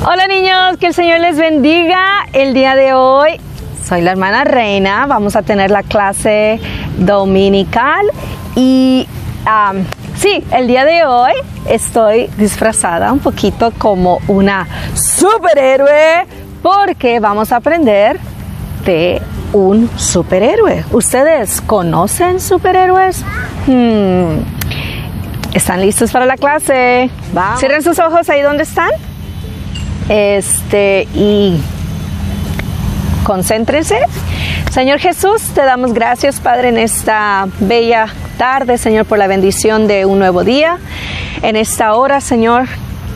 Hola niños, que el Señor les bendiga. El día de hoy soy la hermana Reina, vamos a tener la clase dominical y sí, el día de hoy estoy disfrazada un poquito como una superhéroe porque vamos a aprender de un superhéroe. ¿Ustedes conocen superhéroes? ¿Están listos para la clase? Vamos. Cierren sus ojos ahí donde están. Y concéntrense. Señor Jesús, te damos gracias, Padre, en esta bella tarde, Señor, por la bendición de un nuevo día. En esta hora, Señor,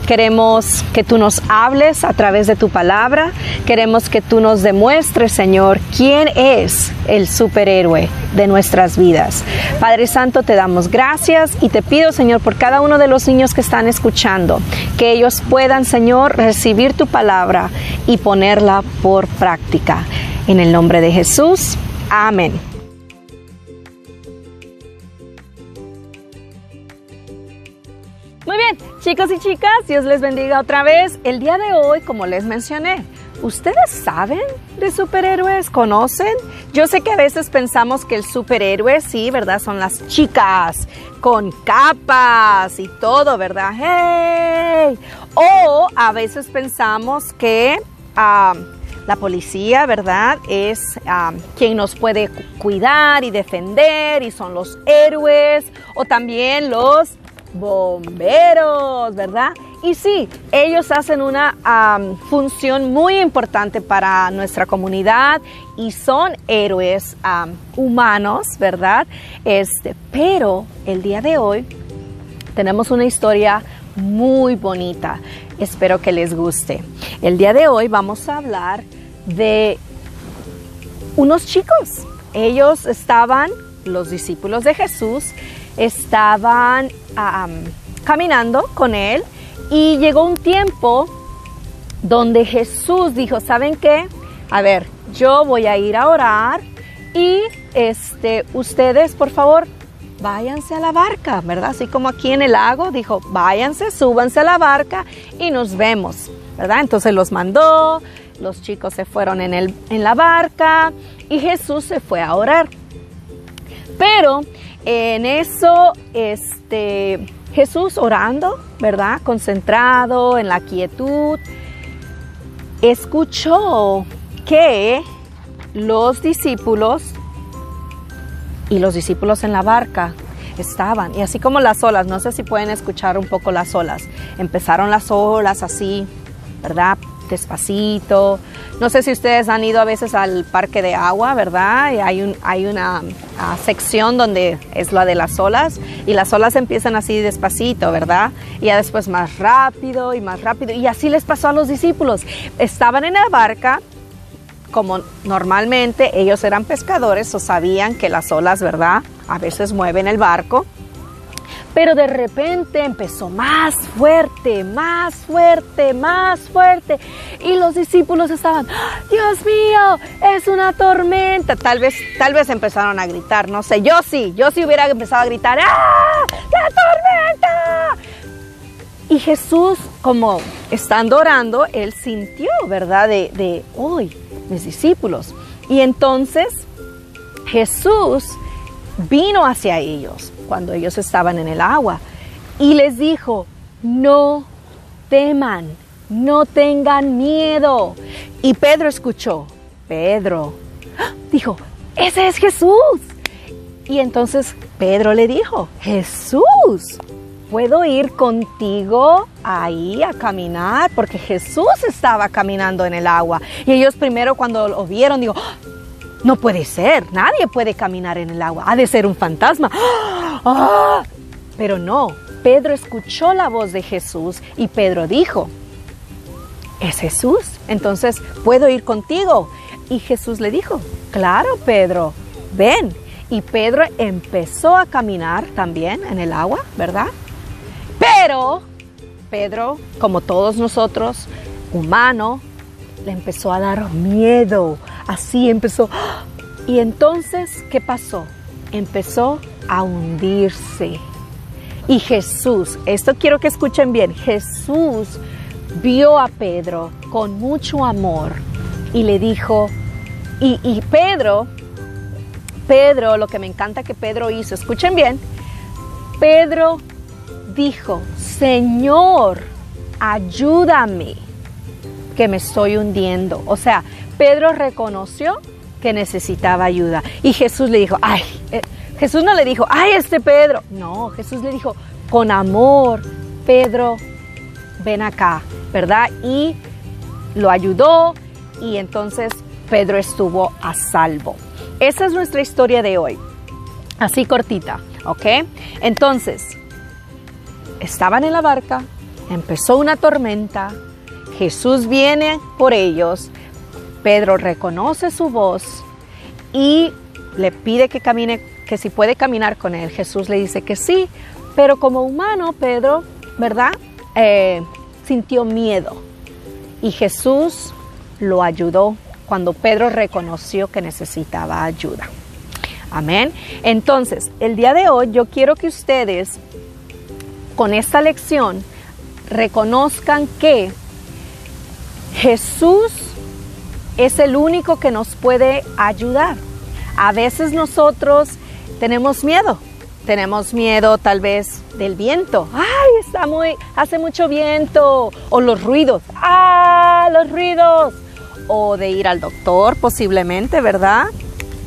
queremos que tú nos hables a través de tu palabra. Queremos que tú nos demuestres, Señor, quién es el superhéroe de nuestras vidas. Padre Santo, te damos gracias y te pido, Señor, por cada uno de los niños que están escuchando, que ellos puedan, Señor, recibir tu palabra y ponerla por práctica. En el nombre de Jesús, amén. Muy bien, chicos y chicas, Dios les bendiga otra vez. El día de hoy, como les mencioné, ¿ustedes saben de superhéroes? ¿Conocen? Yo sé que a veces pensamos que el superhéroe, sí, ¿verdad? Son las chicas con capas y todo, ¿verdad? ¡Hey! O a veces pensamos que la policía, ¿verdad? Es quien nos puede cuidar y defender y son los héroes. O también los bomberos, ¿verdad? Y sí, ellos hacen una función muy importante para nuestra comunidad y son héroes humanos, ¿verdad? Pero el día de hoy tenemos una historia muy bonita. Espero que les guste. El día de hoy vamos a hablar de unos chicos. Ellos estaban, los discípulos de Jesús, estaban caminando con él y llegó un tiempo donde Jesús dijo, ¿saben qué? A ver, yo voy a ir a orar y ustedes, por favor, váyanse a la barca, ¿verdad? Así como aquí en el lago, dijo, váyanse, súbanse a la barca y nos vemos, ¿verdad? Entonces los mandó, los chicos se fueron en la barca y Jesús se fue a orar. Pero en eso, Jesús orando, ¿verdad? Concentrado en la quietud, escuchó que los discípulos en la barca estaban, y así como las olas, no sé si pueden escuchar un poco las olas, empezaron las olas así, ¿verdad? Despacito. No sé si ustedes han ido a veces al parque de agua, ¿verdad? Y hay una sección donde es la de las olas y las olas empiezan así despacito, ¿verdad? Y ya después más rápido y más rápido. Y así les pasó a los discípulos. Estaban en la barca, como normalmente ellos eran pescadores o sabían que las olas, ¿verdad? A veces mueven el barco. Pero de repente empezó más fuerte, más fuerte, más fuerte. Y los discípulos estaban, Dios mío, es una tormenta. Tal vez empezaron a gritar, no sé. Yo sí hubiera empezado a gritar, ¡ah! ¡La tormenta! Y Jesús, como estando orando, él sintió, ¿verdad? De hoy, mis discípulos. Y entonces Jesús vino hacia ellos cuando ellos estaban en el agua y les dijo, no teman, no tengan miedo. Y Pedro escuchó, dijo, ese es Jesús. Y entonces Pedro le dijo, Jesús, ¿puedo ir contigo ahí a caminar? Porque Jesús estaba caminando en el agua. Y ellos primero cuando lo vieron, digo, no puede ser, nadie puede caminar en el agua, ha de ser un fantasma. ¡Ah! Pero no, Pedro escuchó la voz de Jesús y Pedro dijo, ¿es Jesús? Entonces, ¿puedo ir contigo? Y Jesús le dijo, claro, Pedro, ven. Y Pedro empezó a caminar también en el agua, ¿verdad? Pero Pedro, como todos nosotros, humano, le empezó a dar miedo. Así empezó. Y entonces, ¿qué pasó? Empezó a hundirse. Y Jesús, esto quiero que escuchen bien, Jesús vio a Pedro con mucho amor y le dijo, y Pedro, lo que me encanta que Pedro hizo, escuchen bien, Pedro dijo, Señor, ayúdame, que me estoy hundiendo. O sea, Pedro reconoció que necesitaba ayuda. Y Jesús le dijo, Jesús no le dijo, este Pedro. No, Jesús le dijo, con amor, Pedro, ven acá, ¿verdad? Y lo ayudó y entonces Pedro estuvo a salvo. Esa es nuestra historia de hoy, así cortita, ¿ok? Entonces, estaban en la barca, empezó una tormenta, Jesús viene por ellos, Pedro reconoce su voz y le pide que camine, que si puede caminar con él. Jesús le dice que sí, pero como humano Pedro, ¿verdad? Sintió miedo y Jesús lo ayudó cuando Pedro reconoció que necesitaba ayuda. Amén. Entonces, el día de hoy yo quiero que ustedes con esta lección reconozcan que Jesús es el único que nos puede ayudar. A veces nosotros tenemos miedo tal vez del viento. Hace mucho viento. O los ruidos. Los ruidos. O de ir al doctor posiblemente, ¿verdad?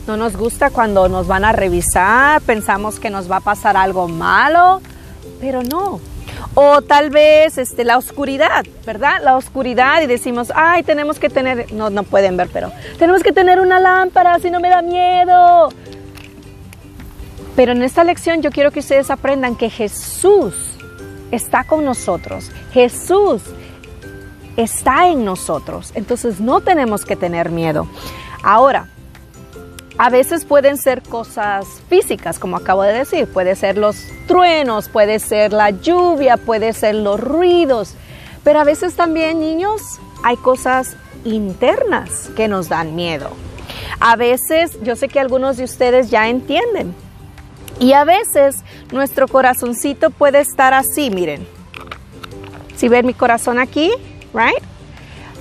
No nos gusta cuando nos van a revisar, pensamos que nos va a pasar algo malo, pero no. O tal vez la oscuridad, ¿verdad? La oscuridad y decimos, tenemos que tener, no pueden ver, pero tenemos que tener una lámpara, si no me da miedo. Pero en esta lección yo quiero que ustedes aprendan que Jesús está con nosotros. Jesús está en nosotros, entonces no tenemos que tener miedo. Ahora, a veces pueden ser cosas físicas, como acabo de decir, puede ser los truenos, puede ser la lluvia, puede ser los ruidos, pero a veces también, niños, hay cosas internas que nos dan miedo. A veces, yo sé que algunos de ustedes ya entienden, y a veces nuestro corazoncito puede estar así, miren. Si ven mi corazón aquí, right?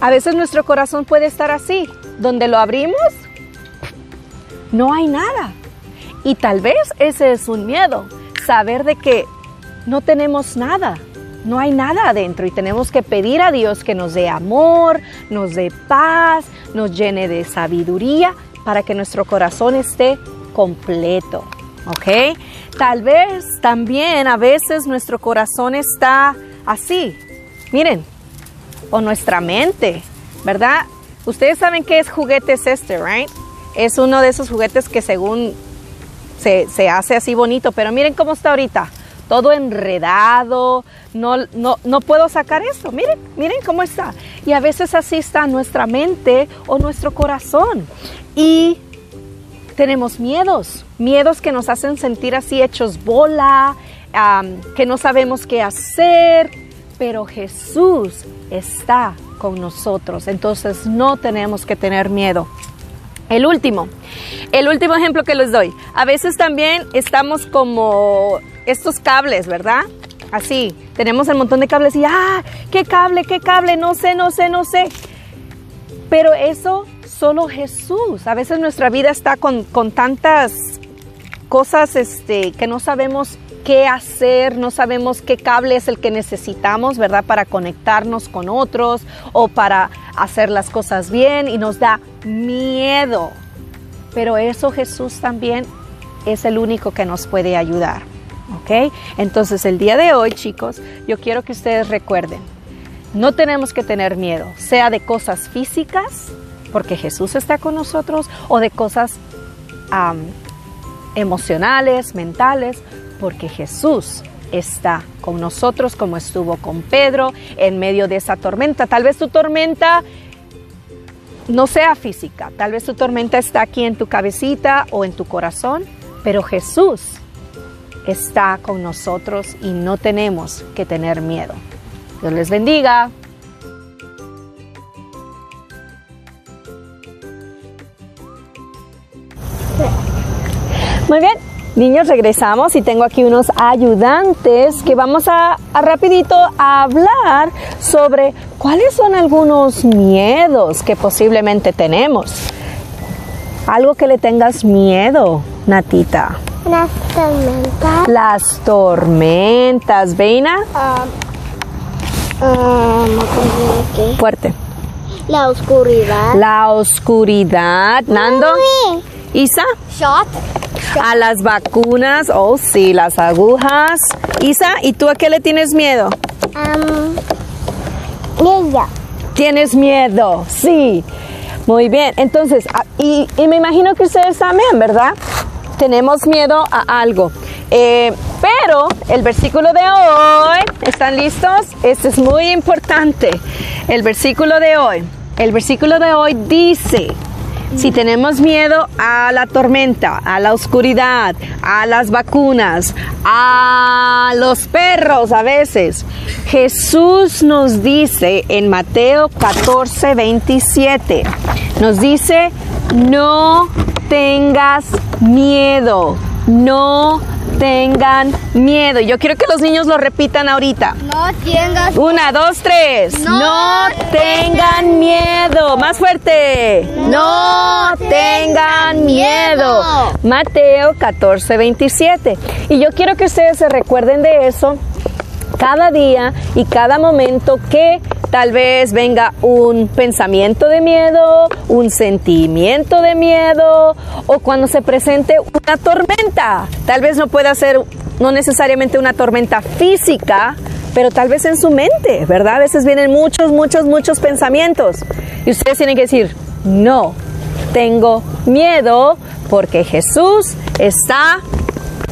A veces nuestro corazón puede estar así, donde lo abrimos, no hay nada. Y tal vez ese es un miedo, saber de que no tenemos nada, no hay nada adentro y tenemos que pedir a Dios que nos dé amor, nos dé paz, nos llene de sabiduría para que nuestro corazón esté completo, ¿ok? Tal vez también a veces nuestro corazón está así, miren, o nuestra mente, ¿verdad? Ustedes saben qué es juguetes right? Es uno de esos juguetes que según se hace así bonito, pero miren cómo está ahorita, todo enredado, no puedo sacar esto, miren cómo está. Y a veces así está nuestra mente o nuestro corazón. Y tenemos miedos que nos hacen sentir así hechos bola, que no sabemos qué hacer, pero Jesús está con nosotros, entonces no tenemos que tener miedo. El último ejemplo que les doy, a veces también estamos como estos cables, ¿verdad? Así, tenemos el montón de cables y ¿qué cable? No sé. Pero eso solo Jesús. A veces nuestra vida está con tantas cosas que no sabemos qué hacer, no sabemos qué cable es el que necesitamos, ¿verdad? Para conectarnos con otros o para hacer las cosas bien y nos da miedo. Pero eso Jesús también es el único que nos puede ayudar, ¿ok? Entonces el día de hoy, chicos, yo quiero que ustedes recuerden, no tenemos que tener miedo, sea de cosas físicas, porque Jesús está con nosotros, o de cosas emocionales, mentales, porque Jesús está con nosotros como estuvo con Pedro en medio de esa tormenta. Tal vez tu tormenta no sea física, tal vez tu tormenta está aquí en tu cabecita o en tu corazón, pero Jesús está con nosotros y no tenemos que tener miedo. Dios les bendiga. Muy bien, niños, regresamos y tengo aquí unos ayudantes que vamos a rapidito a hablar sobre ¿cuáles son algunos miedos que posiblemente tenemos? Algo que le tengas miedo, Natita. Las tormentas. Las tormentas, Veina. No sé qué. Fuerte. La oscuridad. La oscuridad. Nando. Uy. Isa. Shot. A las vacunas. Oh, sí, las agujas. Isa, ¿y tú a qué le tienes miedo? Ella. ¿Tienes miedo? Sí. Muy bien. Entonces, y me imagino que ustedes también, ¿verdad? Tenemos miedo a algo. Pero el versículo de hoy, ¿están listos? Este es muy importante. El versículo de hoy dice, si tenemos miedo a la tormenta, a la oscuridad, a las vacunas, a los perros a veces, Jesús nos dice en Mateo 14:27, nos dice, no tengas miedo, no tengan miedo. Yo quiero que los niños lo repitan ahorita. No tengas. 1, 2, 3. No tengan miedo. Más fuerte. No tengan miedo. Mateo 14:27. Y yo quiero que ustedes se recuerden de eso cada día y cada momento que tal vez venga un pensamiento de miedo, un sentimiento de miedo, o cuando se presente una tormenta. Tal vez no pueda ser, no necesariamente una tormenta física, pero tal vez en su mente, ¿verdad? A veces vienen muchos pensamientos. Y ustedes tienen que decir, no tengo miedo porque Jesús está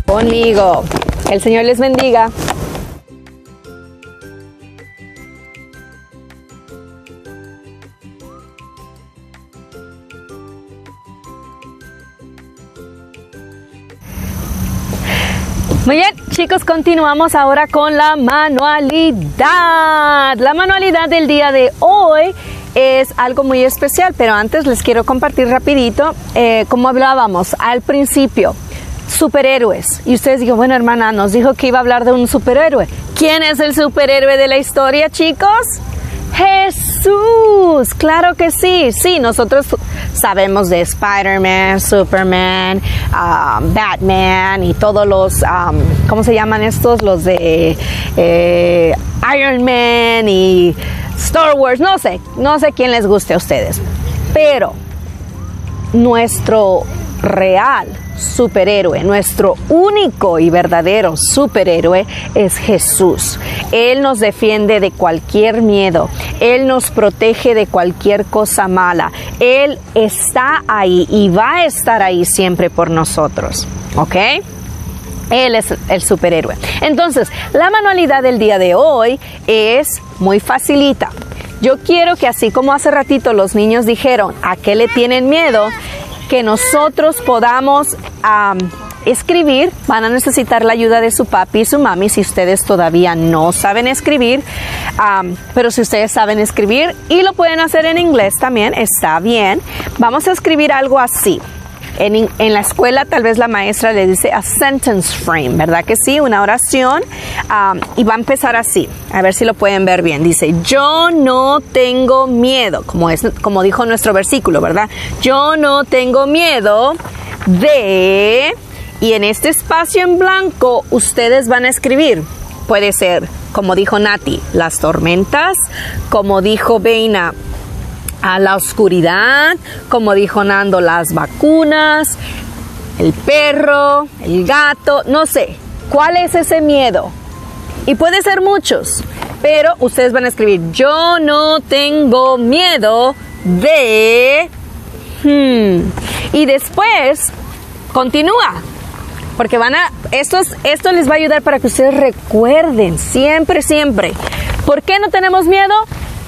conmigo. El Señor les bendiga. Muy bien, chicos, continuamos ahora con la manualidad. La manualidad del día de hoy es algo muy especial, pero antes les quiero compartir rapidito, como hablábamos al principio, superhéroes. Y ustedes digan, bueno, hermana, nos dijo que iba a hablar de un superhéroe. ¿Quién es el superhéroe de la historia, chicos? Jesús, claro que sí. Sí, nosotros sabemos de Spider-Man, Superman, Batman y todos los, ¿cómo se llaman estos? Los de Iron Man y Star Wars, no sé quién les guste a ustedes. Pero nuestro real superhéroe, nuestro único y verdadero superhéroe es Jesús. Él nos defiende de cualquier miedo, Él nos protege de cualquier cosa mala, Él está ahí y va a estar ahí siempre por nosotros, ¿ok? Él es el superhéroe. Entonces, la manualidad del día de hoy es muy facilita. Yo quiero que así como hace ratito los niños dijeron, ¿a qué le tienen miedo?, que nosotros podamos escribir. Van a necesitar la ayuda de su papi y su mami si ustedes todavía no saben escribir, pero si ustedes saben escribir y lo pueden hacer en inglés también, está bien. Vamos a escribir algo así. En la escuela tal vez la maestra le dice a sentence frame, ¿verdad que sí? Una oración, y va a empezar así. A ver si lo pueden ver bien. Dice, yo no tengo miedo, como dijo nuestro versículo, ¿verdad? Yo no tengo miedo de... Y en este espacio en blanco ustedes van a escribir. Puede ser, como dijo Nati, las tormentas, como dijo Veina, a la oscuridad, como dijo Nando, las vacunas, el perro, el gato, no sé, ¿cuál es ese miedo? Y puede ser muchos, pero ustedes van a escribir, yo no tengo miedo de... Y después, continúa, porque esto les va a ayudar para que ustedes recuerden siempre. ¿Por qué no tenemos miedo?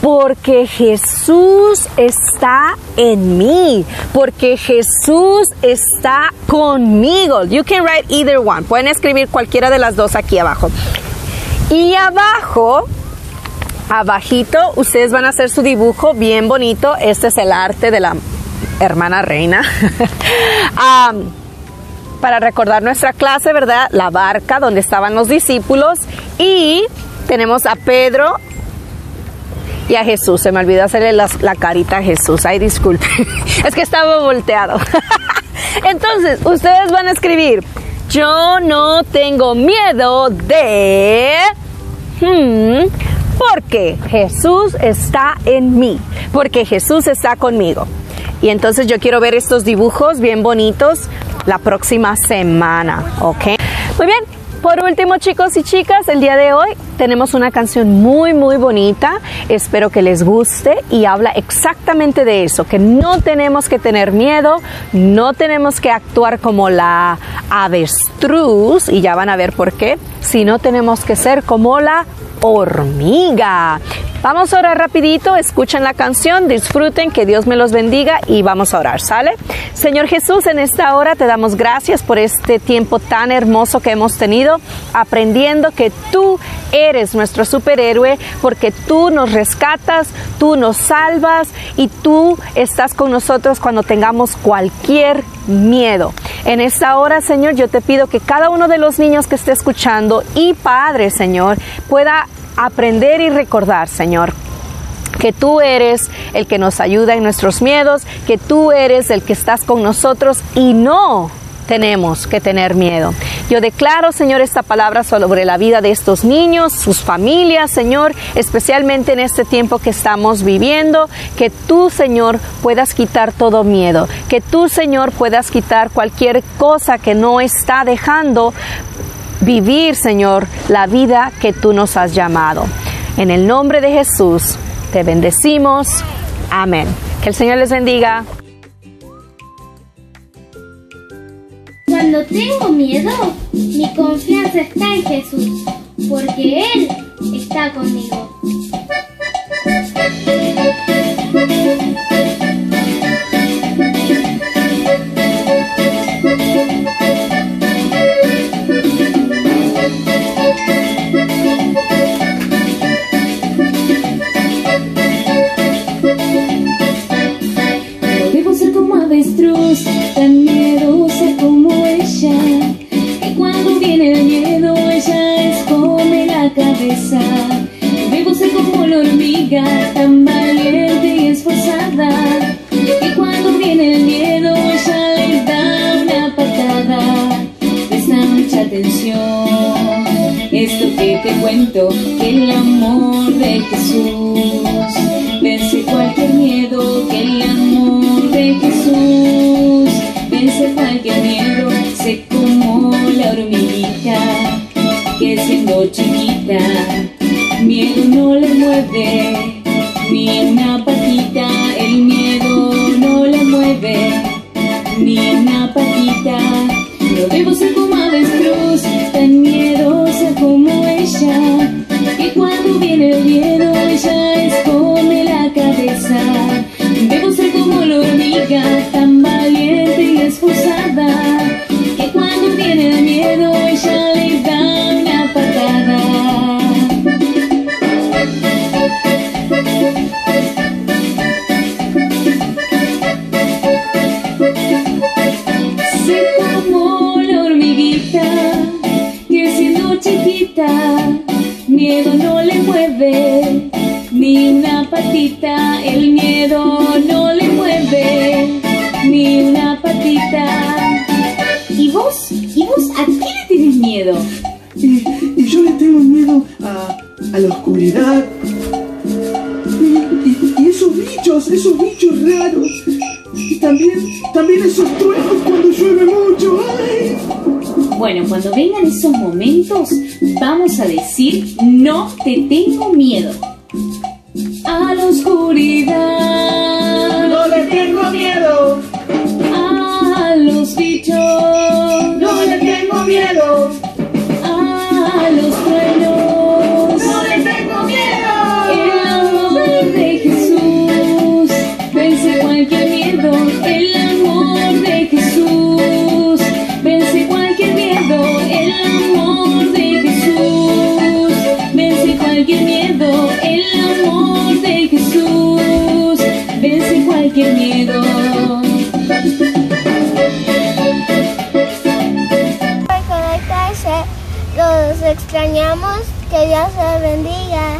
Porque Jesús está en mí, porque Jesús está conmigo. You can write either one. Pueden escribir cualquiera de las dos aquí abajo. Y abajito, ustedes van a hacer su dibujo bien bonito. Este es el arte de la hermana Reina. Para recordar nuestra clase, ¿verdad? La barca donde estaban los discípulos. Y tenemos a Pedro Y a Jesús, se me olvidó hacerle la carita a Jesús. Ay, disculpe. Es que estaba volteado. Entonces, ustedes van a escribir: yo no tengo miedo de... porque Jesús está en mí. Porque Jesús está conmigo. Y entonces yo quiero ver estos dibujos bien bonitos la próxima semana, ¿ok? Muy bien. Por último, chicos y chicas, el día de hoy tenemos una canción muy bonita. Espero que les guste y habla exactamente de eso, que no tenemos que tener miedo, no tenemos que actuar como la avestruz, y ya van a ver por qué, sino tenemos que ser como la hormiga. Vamos a orar rapidito, escuchen la canción, disfruten, que Dios me los bendiga y vamos a orar, ¿sale? Señor Jesús, en esta hora te damos gracias por este tiempo tan hermoso que hemos tenido, aprendiendo que tú eres nuestro superhéroe, porque tú nos rescatas, tú nos salvas y tú estás con nosotros cuando tengamos cualquier miedo. En esta hora, Señor, yo te pido que cada uno de los niños que esté escuchando y padre, Señor, pueda aprender y recordar, Señor, que tú eres el que nos ayuda en nuestros miedos, que tú eres el que estás con nosotros y no tenemos que tener miedo. Yo declaro, Señor, esta palabra sobre la vida de estos niños, sus familias, Señor, especialmente en este tiempo que estamos viviendo, que tú, Señor, puedas quitar todo miedo, que tú, Señor, puedas quitar cualquier cosa que no está dejando vivir, Señor, la vida que tú nos has llamado. En el nombre de Jesús, te bendecimos. Amén. Que el Señor les bendiga. Cuando tengo miedo, mi confianza está en Jesús, porque Él está conmigo. Debo ser como avestruz, tan miedosa como ella, y cuando viene el miedo ella esconde la cabeza. Debo ser como la hormiga, tan valiente y esforzada, y cuando viene el miedo ella le da una patada. Presta mucha atención, esto que te cuento, que el amor de Jesús vence cualquier miedo, que el amor de Jesús vence cualquier miedo. Sé como la hormiguita que siendo chiquita miedo no le mueve ni una patita, el miedo no le mueve ni una patita. No debo ser como avestruz, tan miedosa como ella, y cuando viene el miedo ella esconde la cabeza. Debo ser como la hormiga, tan valiente y esforzada, que cuando viene el miedo ella le da una patada. Sé como la hormiguita que siendo chiquita miedo no le mueve ni una patita, el miedo no le mueve ni una patita. ¿Y vos? ¿A qué le tenés miedo? Y yo le tengo miedo a la oscuridad. Y esos bichos raros. Y también esos truenos cuando llueve mucho. ¡Ay! Bueno, cuando vengan esos momentos, vamos a decir: no te tengo miedo. A la oscuridad No le tengo miedo. a los bichos, No le tengo miedo. a los truenos, No le tengo miedo. el amor de Jesús vence cualquier miedo, el amor de Jesús vence cualquier miedo, el amor de Jesús vence cualquier miedo, el amor de Jesús vence cualquier miedo. Por conectarse, los extrañamos, que Dios los bendiga.